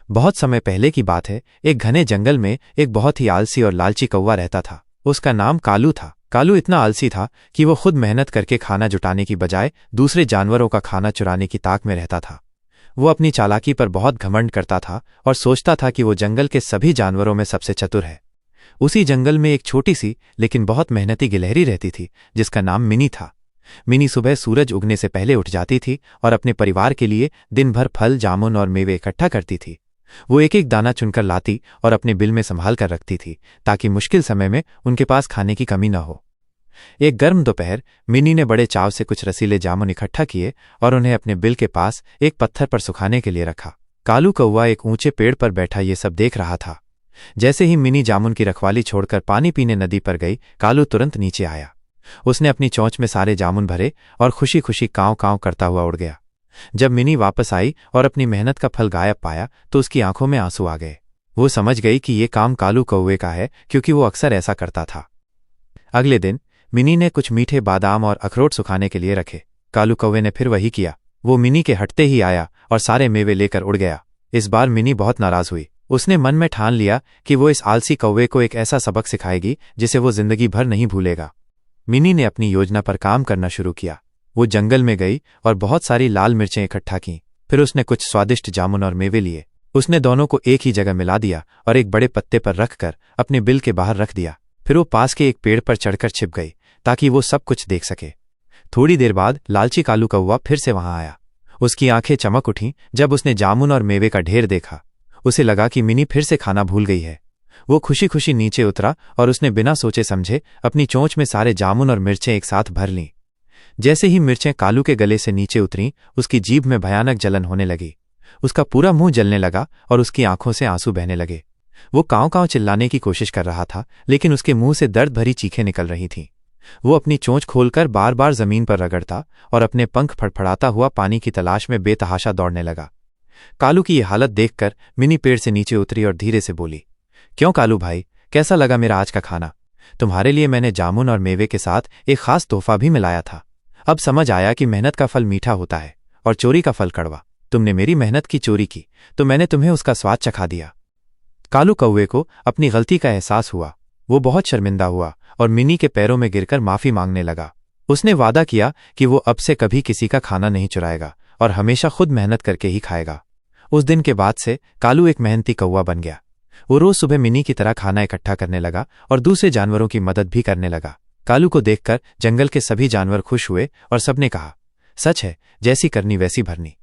बहुत समय पहले की बात है। एक घने जंगल में एक बहुत ही आलसी और लालची कौवा रहता था। उसका नाम कालू था। कालू इतना आलसी था कि वो खुद मेहनत करके खाना जुटाने की बजाय दूसरे जानवरों का खाना चुराने की ताक में रहता था। वो अपनी चालाकी पर बहुत घमंड करता था और सोचता था कि वो जंगल के सभी जानवरों में सबसे चतुर है। उसी जंगल में एक छोटी सी लेकिन बहुत मेहनती गिलहरी रहती थी जिसका नाम मिनी था। मिनी सुबह सूरज उगने से पहले उठ जाती थी और अपने परिवार के लिए दिन भर फल, जामुन और मेवे इकट्ठा करती थी। वो एक एक दाना चुनकर लाती और अपने बिल में संभाल कर रखती थी ताकि मुश्किल समय में उनके पास खाने की कमी न हो। एक गर्म दोपहर मिनी ने बड़े चाव से कुछ रसीले जामुन इकट्ठा किए और उन्हें अपने बिल के पास एक पत्थर पर सुखाने के लिए रखा। कालू कौवा एक ऊंचे पेड़ पर बैठा ये सब देख रहा था। जैसे ही मिनी जामुन की रखवाली छोड़कर पानी पीने नदी पर गई, कालू तुरंत नीचे आया। उसने अपनी चोंच में सारे जामुन भरे और खुशी खुशी कांव कांव करता हुआ उड़ गया। जब मिनी वापस आई और अपनी मेहनत का फल गायब पाया तो उसकी आंखों में आंसू आ गए। वो समझ गई कि ये काम कालू कौवे का है क्योंकि वो अक्सर ऐसा करता था। अगले दिन मिनी ने कुछ मीठे बादाम और अखरोट सुखाने के लिए रखे। कालू कौवे ने फिर वही किया। वो मिनी के हटते ही आया और सारे मेवे लेकर उड़ गया। इस बार मिनी बहुत नाराज हुई। उसने मन में ठान लिया कि वो इस आलसी कौवे को एक ऐसा सबक सिखाएगी जिसे वो जिंदगी भर नहीं भूलेगा। मिनी ने अपनी योजना पर काम करना शुरू किया। वो जंगल में गई और बहुत सारी लाल मिर्चें इकट्ठा कीं। फिर उसने कुछ स्वादिष्ट जामुन और मेवे लिए। उसने दोनों को एक ही जगह मिला दिया और एक बड़े पत्ते पर रखकर अपने बिल के बाहर रख दिया। फिर वो पास के एक पेड़ पर चढ़कर छिप गई ताकि वो सब कुछ देख सके। थोड़ी देर बाद लालची कालू कौवा फिर से वहां आया। उसकी आंखें चमक उठीं जब उसने जामुन और मेवे का ढेर देखा। उसे लगा कि मिनी फिर से खाना भूल गई है। वो खुशी खुशी नीचे उतरा और उसने बिना सोचे समझे अपनी चोंच में सारे जामुन और मिर्चें एक साथ भर लीं। जैसे ही मिर्चें कालू के गले से नीचे उतरीं, उसकी जीभ में भयानक जलन होने लगी। उसका पूरा मुंह जलने लगा और उसकी आंखों से आंसू बहने लगे। वो कांव कांव चिल्लाने की कोशिश कर रहा था लेकिन उसके मुंह से दर्द भरी चीखें निकल रही थीं। वो अपनी चोंच खोलकर बार बार जमीन पर रगड़ता और अपने पंख फड़फड़ाता हुआ पानी की तलाश में बेतहाशा दौड़ने लगा। कालू की ये हालत देखकर मिनी पेड़ से नीचे उतरी और धीरे से बोली, क्यों कालू भाई, कैसा लगा मेरा आज का खाना? तुम्हारे लिए मैंने जामुन और मेवे के साथ एक खास तोहफा भी मिलाया था। अब समझ आया कि मेहनत का फल मीठा होता है और चोरी का फल कड़वा। तुमने मेरी मेहनत की चोरी की तो मैंने तुम्हें उसका स्वाद चखा दिया। कालू कौवे को अपनी गलती का एहसास हुआ। वो बहुत शर्मिंदा हुआ और मिनी के पैरों में गिरकर माफी मांगने लगा। उसने वादा किया कि वो अब से कभी किसी का खाना नहीं चुराएगा और हमेशा खुद मेहनत करके ही खाएगा। उस दिन के बाद से कालू एक मेहनती कौवा बन गया। वो रोज सुबह मिनी की तरह खाना इकट्ठा करने लगा और दूसरे जानवरों की मदद भी करने लगा। कालू को देखकर जंगल के सभी जानवर खुश हुए और सबने कहा, सच है, जैसी करनी वैसी भरनी।